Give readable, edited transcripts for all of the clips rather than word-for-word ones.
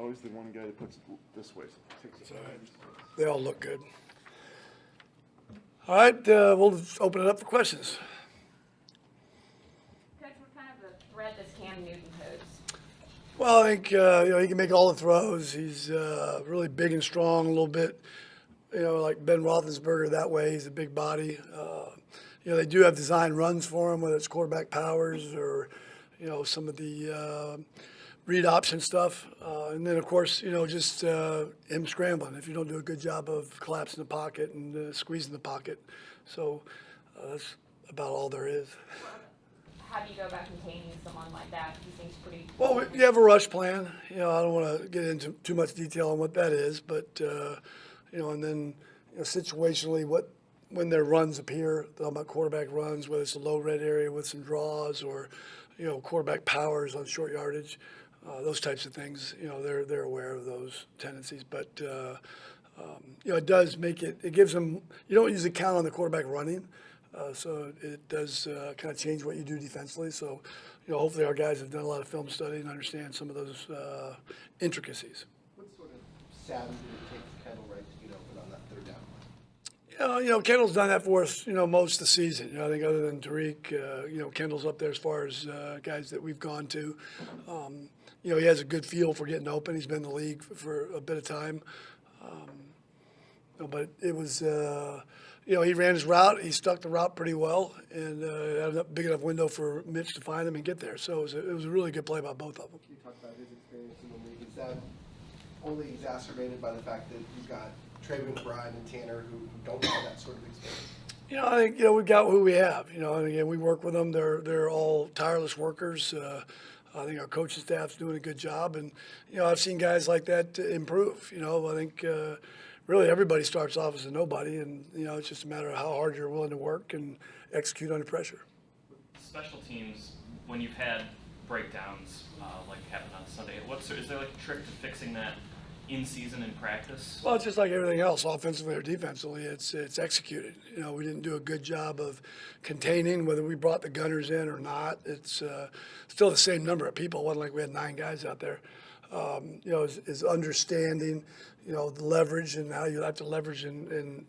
always the one guy that puts it this way. So it takes it They all look good. All right, we'll just open it up for questions. Coach, what kind of a threat does Cam Newton pose? Well, I think he can make all the throws. He's really big and strong, a little bit, like Ben Roethlisberger that way. He's a big body. They do have design runs for him, whether it's quarterback powers or some of the read option stuff. And then, of course, just him scrambling if you don't do a good job of collapsing the pocket and squeezing the pocket. So that's about all there is. How do you go about containing someone like that? He seems pretty. Well, you have a rush plan. I don't want to get into too much detail on what that is, but, and then situationally when their runs appear, talking about quarterback runs, whether it's a low red area with some draws or, quarterback powers on short yardage, those types of things, they're aware of those tendencies. But, it does make it gives them, you don't usually count on the quarterback running. So it does kind of change what you do defensively. So, hopefully our guys have done a lot of film study and understand some of those intricacies. What sort of savvy did it take for Kendall Wright to put on that third down play? Kendall's done that for us, most of the season. I think other than Tariq, Kendall's up there as far as guys that we've gone to. He has a good feel for getting open. He's been in the league for a bit of time. But it was, he ran his route. He stuck the route pretty well and had a big enough window for Mitch to find him and get there. So it was a really good play by both of them. You talked about his experience in the league. Is that only exacerbated by the fact that you've got Traven, McBride, and Tanner who don't have that sort of experience? I think, we've got who we have. And again, we work with them. They're all tireless workers. I think our coaching staff's doing a good job. And, I've seen guys like that improve. I think really everybody starts off as a nobody. And, it's just a matter of how hard you're willing to work and execute under pressure. Special teams, when you've had breakdowns like happened on Sunday, is there like a trick to fixing that in season in practice? Well, it's just like everything else, offensively or defensively, it's executed. We didn't do a good job of containing, whether we brought the gunners in or not. It's still the same number of people. It wasn't like we had 9 guys out there. Is understanding, the leverage and how you have to leverage and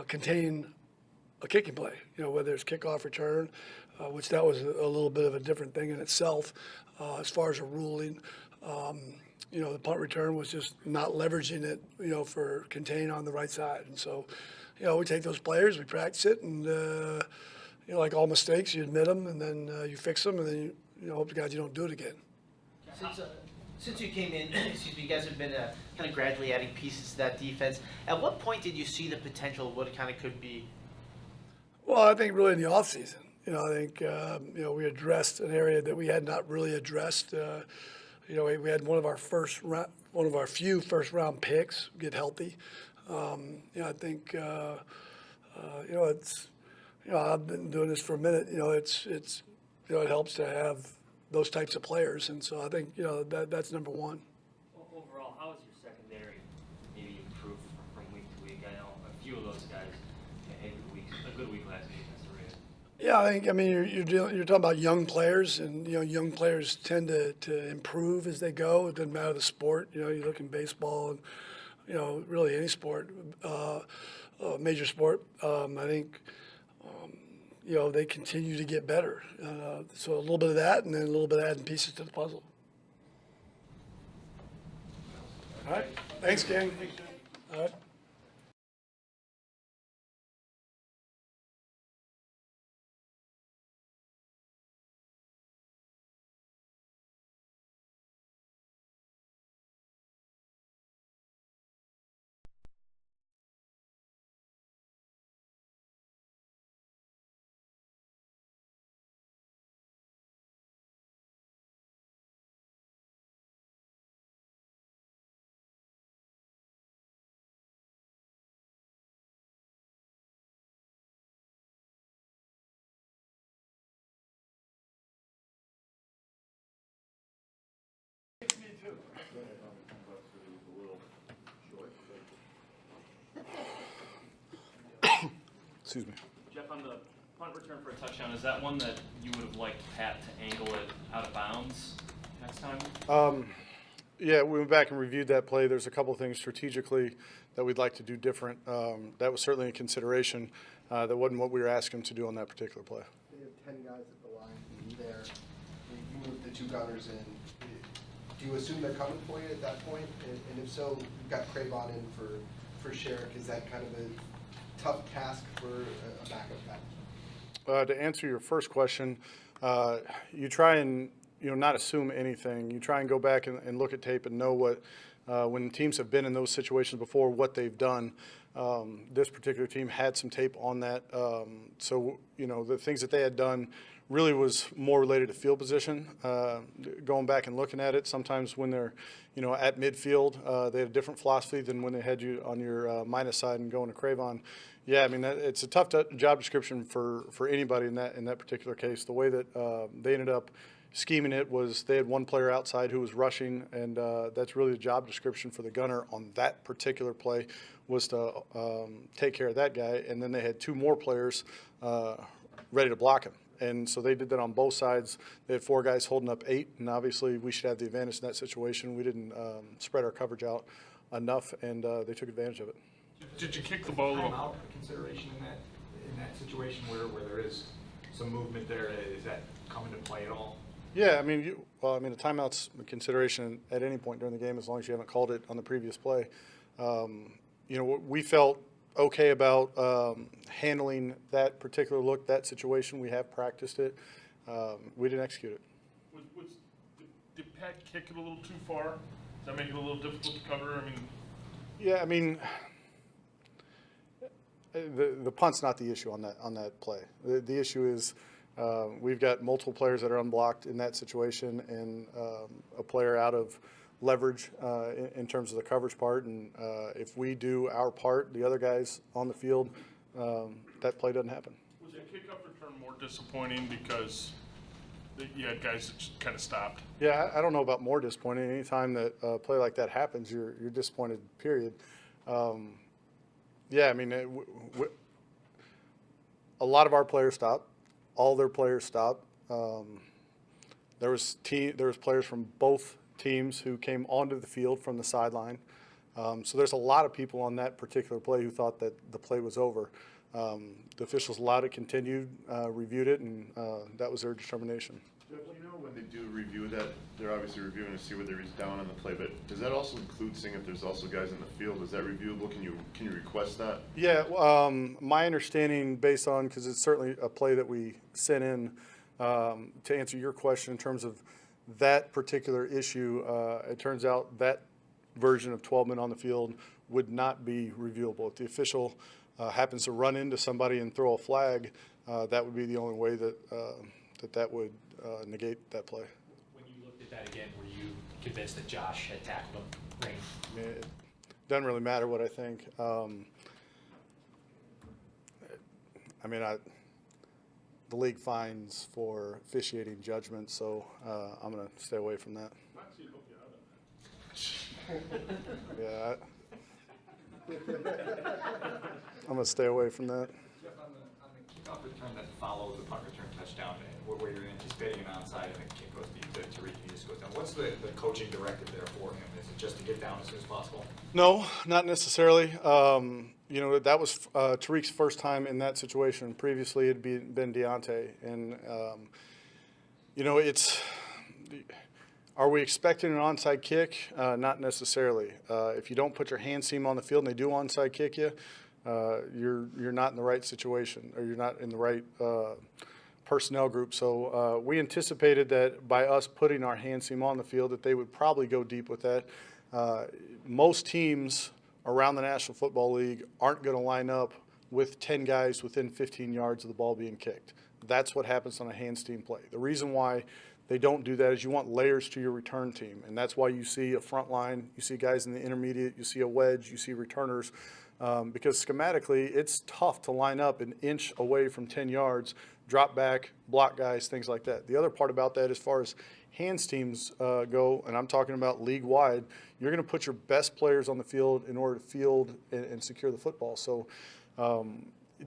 contain a kicking play. Whether it's kickoff return, which that was a little bit of a different thing in itself as far as a ruling. The punt return was just not leveraging it, for contain on the right side. And so, we take those players, we practice it, and, like all mistakes, you admit them, and then you fix them, and then you hope to God you don't do it again. Since you came in, you guys have been kind of gradually adding pieces to that defense. At what point did you see the potential of what it kind of could be? Well, I think really in the offseason. I think, we addressed an area that we had not really addressed. We had one of our few first-round picks get healthy. I think, it's, I've been doing this for a minute. It helps to have those types of players, and so I think that's number one. Overall, how has your secondary maybe improved from week to week? I know a few of those guys had a good week last week against the Rays. Yeah, I mean you're talking about young players, and young players tend to improve as they go. It doesn't matter the sport. You look in baseball and really any sport, major sport. I think they continue to get better. So a little bit of that, and then a little bit of adding pieces to the puzzle. All right, thanks, gang. All right. Excuse me. Jeff, on the punt return for a touchdown, is that one that you would have liked Pat to angle it out of bounds next time? Yeah, we went back and reviewed that play. There's a couple of things strategically that we'd like to do different. That was certainly a consideration. That wasn't what we were asking him to do on that particular play. They have 10 guys at the line there. You moved the 2 gunners in. Do you assume they're coming for you at that point? And if so, you've got Cravon in for Sherrick. Is that kind of a tough task for a backup guy? To answer your first question, you try and not assume anything. You try and go back and look at tape and know what when teams have been in those situations before, what they've done. This particular team had some tape on that, so the things that they had done really was more related to field position. Going back and looking at it, sometimes when they're at midfield, they had a different philosophy than when they had you on your minus side and going to Cravon. Yeah, I mean it's a tough job description for anybody in that particular case. The way that they ended up scheming it was they had one player outside who was rushing, and that's really the job description for the gunner on that particular play was to take care of that guy, and then they had 2 more players ready to block him. And so they did that on both sides. They had 4 guys holding up 8, and obviously we should have the advantage in that situation. We didn't spread our coverage out enough, and they took advantage of it. Did you kick the ball a little? Timeout consideration in that situation where there is some movement there? Is that come into play at all? Yeah, I mean, a timeout's a consideration at any point during the game as long as you haven't called it on the previous play. We felt okay about handling that particular look, that situation. We have practiced it. We didn't execute it. Did Pat kick it a little too far? Does that make it a little difficult to cover? Yeah, I mean, the punt's not the issue on that play. The issue is we've got multiple players that are unblocked in that situation, and a player out of leverage in terms of the coverage part. And if we do our part, the other guys on the field, that play doesn't happen. Was the kickoff return more disappointing because you had guys that just kind of stopped? Yeah, I don't know about more disappointing. Anytime that a play like that happens, you're disappointed, period. Yeah, I mean, a lot of our players stopped. All their players stopped. There was players from both teams who came onto the field from the sideline. So there's a lot of people on that particular play who thought that the play was over. The officials allowed it continued, reviewed it, and that was their determination. Jeff, when they do review that, they're obviously reviewing to see whether he's down on the play, but does that also include seeing if there's also guys in the field? Is that reviewable? Can you request that? Yeah, my understanding, based on, because it's certainly a play that we sent in, to answer your question in terms of that particular issue, it turns out that version of 12 men on the field would not be reviewable. If the official happens to run into somebody and throw a flag, that would be the only way that that would negate that play. When you looked at that again, were you convinced that Josh had tackled him? Right. I mean, it doesn't really matter what I think. The league fines for officiating judgment, so I'm going to stay away from that. Yeah, I'm going to stay away from that. Jeff, on the kickoff return that follows the punt return touchdown, where you're anticipating an onside and the kick goes deep to Tariq, he just goes down. What's the coaching directive there for him? Is it just to get down as soon as possible? No, not necessarily. That was Tariq's first time in that situation. Previously, it had been Deontay. And, are we expecting an onside kick? Not necessarily. If you don't put your hand seam on the field and they do onside kick you, you're not in the right situation, or you're not in the right personnel group. So we anticipated that by us putting our hand seam on the field that they would probably go deep with that. Most teams around the National Football League aren't going to line up with 10 guys within 15 yards of the ball being kicked. That's what happens on a hand seam play. The reason why they don't do that is you want layers to your return team, and that's why you see a front line, you see guys in the intermediate, you see a wedge, you see returners, because schematically it's tough to line up an inch away from 10 yards, drop back, block guys, things like that. The other part about that, as far as hands teams go, and I'm talking about league-wide, you're going to put your best players on the field in order to field and secure the football. So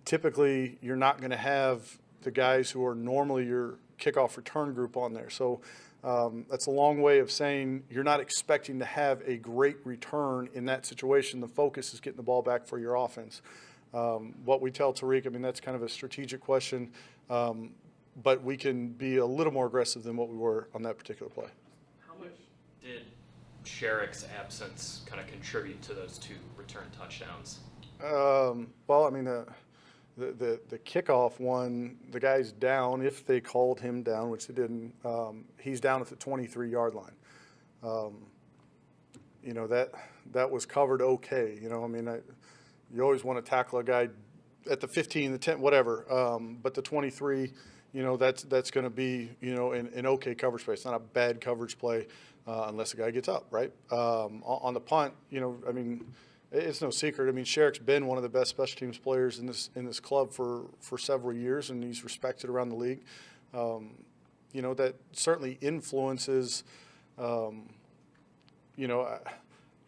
typically you're not going to have the guys who are normally your kickoff return group on there. So That's a long way of saying you're not expecting to have a great return in that situation. The focus is getting the ball back for your offense. What we tell Tariq, I mean, that's kind of a strategic question, but we can be a little more aggressive than what we were on that particular play. How much did Sherrick's absence kind of contribute to those 2 return touchdowns? Well, I mean, the kickoff one, the guy's down, if they called him down, which they didn't. He's down at the 23-yard line. You know, that was covered okay. You know, I mean, you always want to tackle a guy at the 15, the 10, whatever. But the 23, you know, that's going to be, you know, an okay coverage play. It's not a bad coverage play unless the guy gets up, right? On the punt, you know, I mean, it's no secret. I mean, Sherrick's been one of the best special teams players in this club for several years, and he's respected around the league. You know, that certainly influences, you know,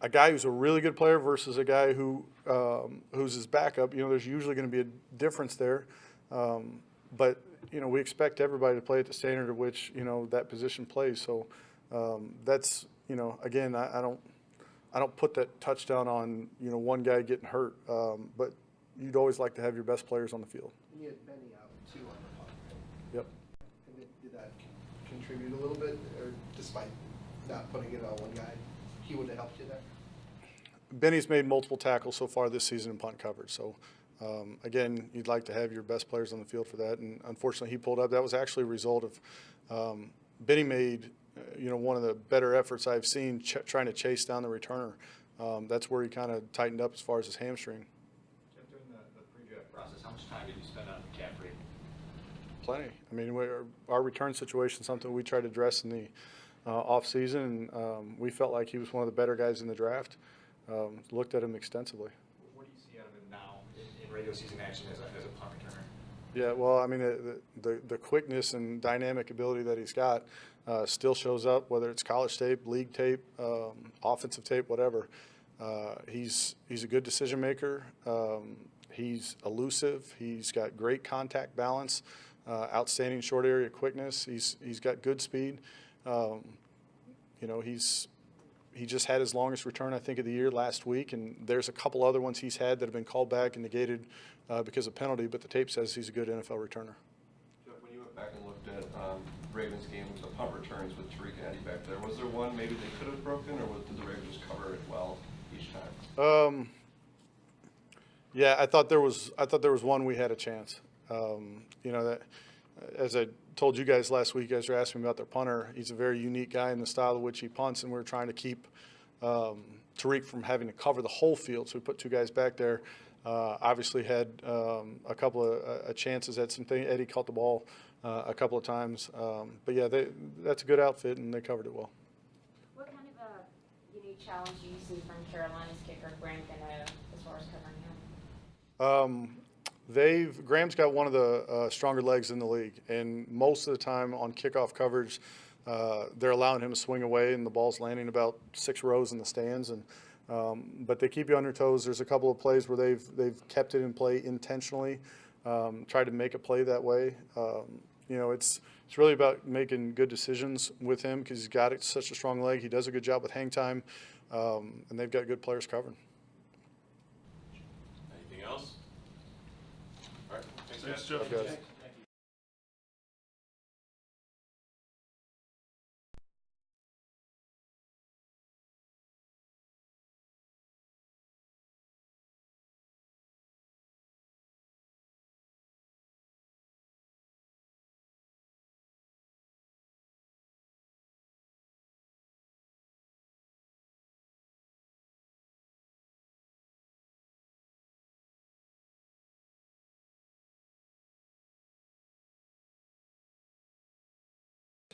a guy who's a really good player versus a guy who's his backup. You know, there's usually going to be a difference there. But, you know, we expect everybody to play at the standard of which, you know, that position plays. So that's, you know, again, I don't put that touchdown on, you know, one guy getting hurt, but you'd always like to have your best players on the field. And you had Benny out too on the punt, right? Yep. And did that contribute a little bit, or despite not putting it on one guy, he would have helped you there? Benny's made multiple tackles so far this season in punt coverage. So, again, you'd like to have your best players on the field for that. And unfortunately, he pulled up. That was actually a result of Benny made, you know, one of the better efforts I've seen trying to chase down the returner. That's where he kind of tightened up as far as his hamstring. Jim, during the pre-draft process, how much time did you spend on McCaffrey? Plenty. I mean, our return situation is something we tried to address in the off season, and we felt like he was one of the better guys in the draft. Looked at him extensively. What do you see out of him now in regular season action as a punt returner? Yeah, well, I mean, the quickness and dynamic ability that he's got still shows up, whether it's college tape, league tape, offensive tape, whatever. He's a good decision maker. He's elusive. He's got great contact balance, outstanding short area quickness. He's got good speed. You know, he just had his longest return, I think, of the year last week, and there's a couple other ones he's had that have been called back and negated because of penalty, but the tape says he's a good NFL returner. Jeff, when you went back and looked at Ravens game, the punt returns with Tariq and Eddie back there, was there one maybe they could have broken, or did the Ravens cover it well each time? Yeah, I thought there was one we had a chance. You know, that as I told you guys last week, you guys were asking me about their punter. He's a very unique guy in the style of which he punts, and we're trying to keep Tariq from having to cover the whole field. So we put 2 guys back there. Obviously had a couple of chances at some things. Eddie caught the ball a couple of times. But, yeah, that's a good outfit, and they covered it well. What kind of a unique challenge do you see from Carolina's kicker, Graham Gano, as far as covering him? Graham's got one of the stronger legs in the league, and most of the time on kickoff coverage, they're allowing him to swing away, and the ball's landing about 6 rows in the stands. And but they keep you on your toes. There's a couple of plays where they've kept it in play intentionally, tried to make a play that way. You know, it's really about making good decisions with him because he's got such a strong leg. He does a good job with hang time, and they've got good players covered. Anything else? All right, Thanks, Jeff. Jeff. Okay.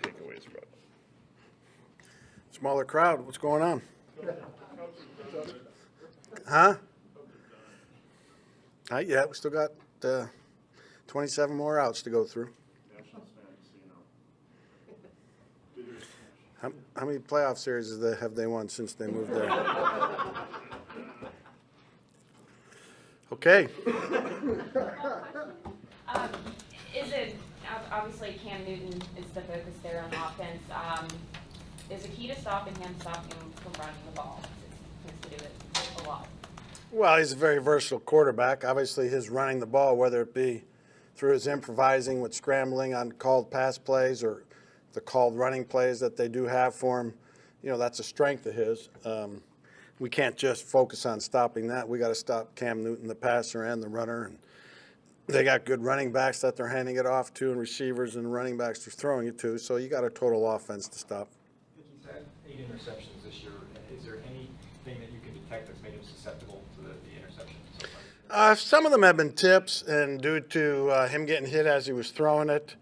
Takeaways, bro. Smaller crowd, what's going on? Huh? Not yet, we still got 27 more outs to go through. How many playoff series have they won since they moved there? Okay. Is it, obviously Cam Newton is the focus there on offense. Is the key to stopping him from running the ball? He tends to do it a lot. Well, he's a very versatile quarterback. Obviously, his running the ball, whether it be through his improvising with scrambling on called pass plays or the called running plays that they do have for him, that's a strength of his. We can't just focus on stopping that. We got to stop Cam Newton, the passer and the runner. And they got good running backs that they're handing it off to, and receivers and running backs they're throwing it to. So you got a total offense to stop. He's had 8 interceptions this year. Is there anything that you can detect that's made him susceptible to the interception so far? Some of them have been tips, and due to him getting hit as he was throwing it.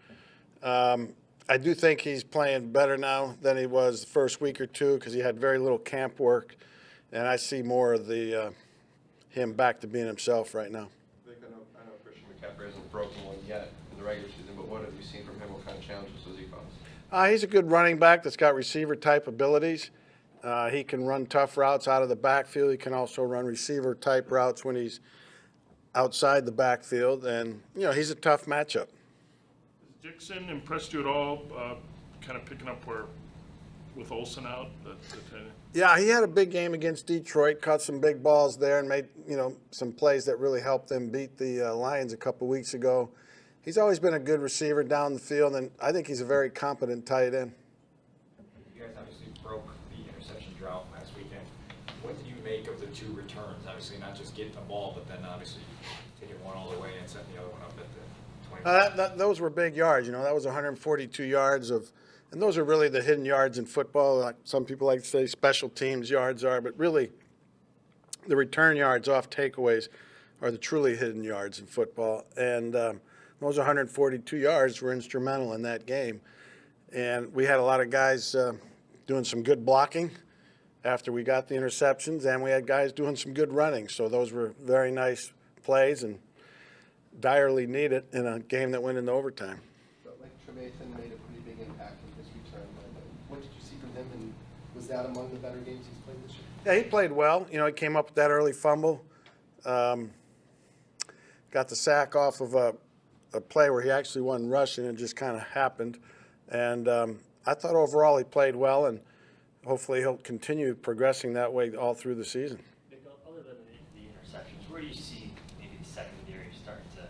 I do think he's playing better now than he was the first week or two because he had very little camp work, and I see more of the him back to being himself right now. Vic, I know Christian McCaffrey hasn't broken one yet in the regular season, but what have you seen from him? What kind of challenges does he cause? He's a good running back that's got receiver-type abilities. He can run tough routes out of the backfield. He can also run receiver-type routes when he's outside the backfield, and he's a tough matchup. Has Dixon impressed you at all, kind of picking up with Olsen out? Yeah, he had a big game against Detroit, caught some big balls there and made, some plays that really helped them beat the Lions a couple weeks ago. He's always been a good receiver down the field, and I think he's a very competent tight end. You guys obviously broke the interception drought last weekend. What do you make of the 2 returns? Obviously not just getting the ball, but then obviously taking one all the way and setting the other one up at the 20. Those were big yards. That was 142 yards and those are really the hidden yards in football. Like some people like to say special teams yards are, but really the return yards off takeaways are the truly hidden yards in football. And those 142 yards were instrumental in that game. And we had a lot of guys doing some good blocking after we got the interceptions, and we had guys doing some good running. So those were very nice plays and direly needed in a game that went into overtime. But like Trevathan made a pretty big impact in his return. What did you see from him, and was that among the better games he's played this year? Yeah, he played well. He came up with that early fumble. Got the sack off of a play where he actually wasn't rushing. It just kind of happened. And I thought overall he played well, and hopefully he'll continue progressing that way all through the season. Other than the interceptions, where do you see maybe the secondary starting to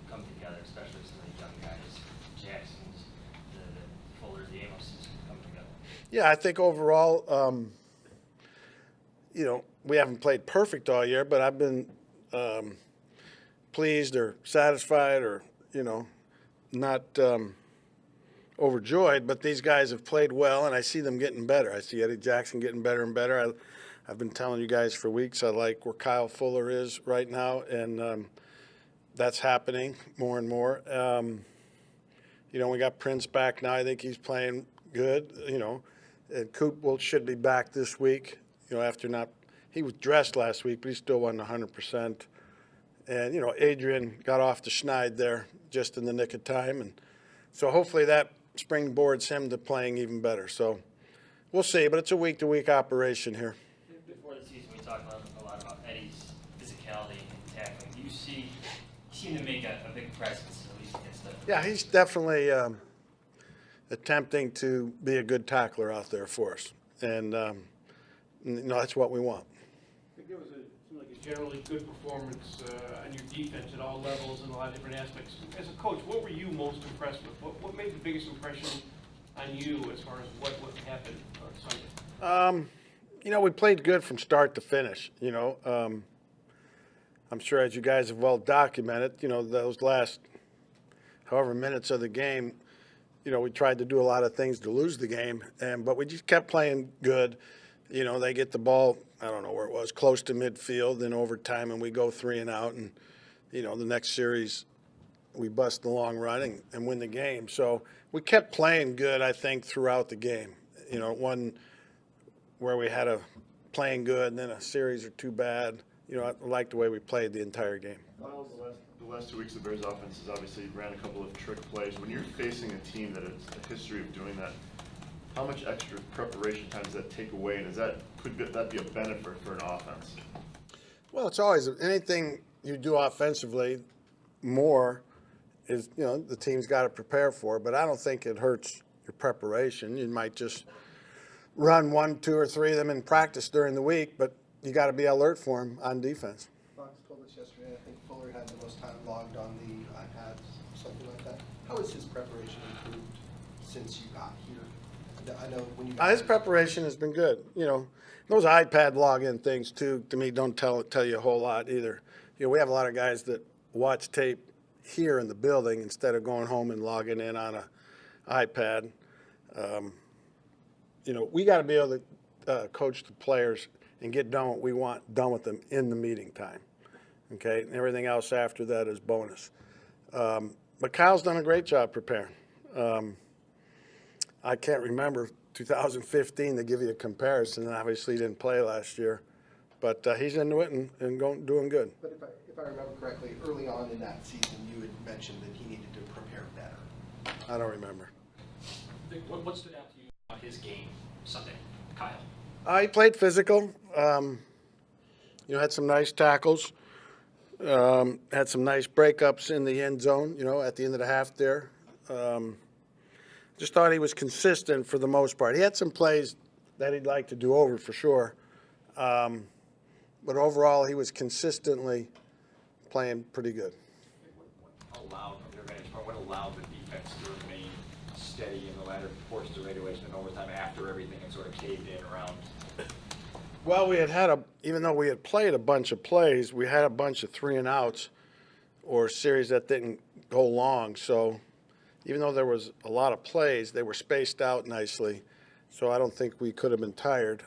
come together, especially some of the young guys, Jackson's, the Fuller, the Amoses come together? Yeah, I think overall, we haven't played perfect all year, but I've been pleased or satisfied or, not overjoyed, but these guys have played well, and I see them getting better. I see Eddie Jackson getting better and better. I've been telling you guys for weeks I like where Kyle Fuller is right now, and that's happening more and more. We got Prince back now. I think he's playing good, and Coop should be back this week, after he was dressed last week, but he still wasn't 100%. And, Adrian got off the schneid there just in the nick of time, and so hopefully that springboards him to playing even better. So we'll see, but it's a week-to-week operation here. Before the season, we talked a lot about Eddie's physicality and tackling. Do you seem to make a big presence, at least against the... Yeah, he's definitely attempting to be a good tackler out there for us, and that's what we want. I think it seemed like a generally good performance on your defense at all levels and a lot of different aspects. As a coach, what were you most impressed with? What made the biggest impression on you as far as what happened on Sunday? We played good from start to finish. I'm sure as you guys have well documented, those last however minutes of the game, we tried to do a lot of things to lose the game, but we just kept playing good. They get the ball, I don't know where it was, close to midfield in overtime, and we go 3 and out. And, the next series we bust the long run and win the game. So we kept playing good, I think, throughout the game. One where we had a playing good and then a series or 2 bad. I liked the way we played the entire game. The last 2 weeks, the Bears offense has obviously ran a couple of trick plays. When you're facing a team that has a history of doing that, how much extra preparation time does that take away, and could that be a benefit for an offense? Well, it's always anything you do offensively more is, the team's got to prepare for, but I don't think it hurts your preparation. You might just run 1, 2, or 3 of them in practice during the week, but you got to be alert for them on defense. Fox told us yesterday, I think Fuller had the most time logged on the iPads, something like that. How has his preparation improved since you got here? I know when you got His here- preparation has been good. Those iPad login things too, to me, don't tell you a whole lot either. We have a lot of guys that watch tape here in the building instead of going home and logging in on a iPad. We got to be able to coach the players and get done what we want done with them in the meeting time. Okay, and everything else after that is bonus. But Kyle's done a great job preparing. I can't remember 2015 to give you a comparison. Obviously, he didn't play last year, but he's into it and doing good. But if I remember correctly, early on in that season, you had mentioned that he needed to prepare better. I don't remember. What stood out to you about his game Sunday, Kyle? He played physical. Had some nice tackles. Had some nice breakups in the end zone, at the end of the half there. Just thought he was consistent for the most part. He had some plays that he'd like to do over for sure. But overall, he was consistently playing pretty good. What allowed the defense to remain steady in the latter portions of regulation and overtime after everything had sort of caved in around? Well, even though we had played a bunch of plays, we had a bunch of 3-and-outs or series that didn't go long. So even though there was a lot of plays, they were spaced out nicely. So I don't think we could have been tired.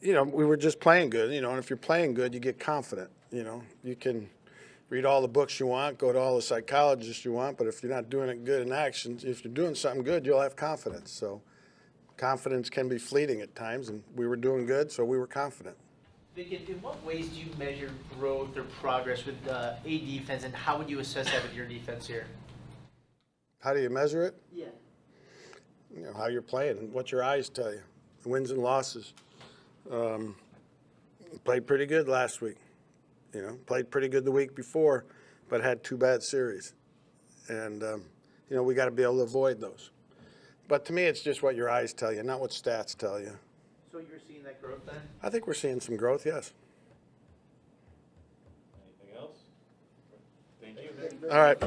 We were just playing good, and if you're playing good, you get confident. You can read all the books you want, go to all the psychologists you want, but if you're not doing it good in action, if you're doing something good, you'll have confidence. So confidence can be fleeting at times, and we were doing good, so we were confident. Vic, in what ways do you measure growth or progress with a defense, and how would you assess that with your defense here? How do you measure it? Yeah. How you're playing and what your eyes tell you, wins and losses. Played pretty good last week. Played pretty good the week before, but had 2 bad series. And, we got to be able to avoid those. But to me, it's just what your eyes tell you, not what stats tell you. So you're seeing that growth then? I think we're seeing some growth, yes. Anything else? Thank you. All right.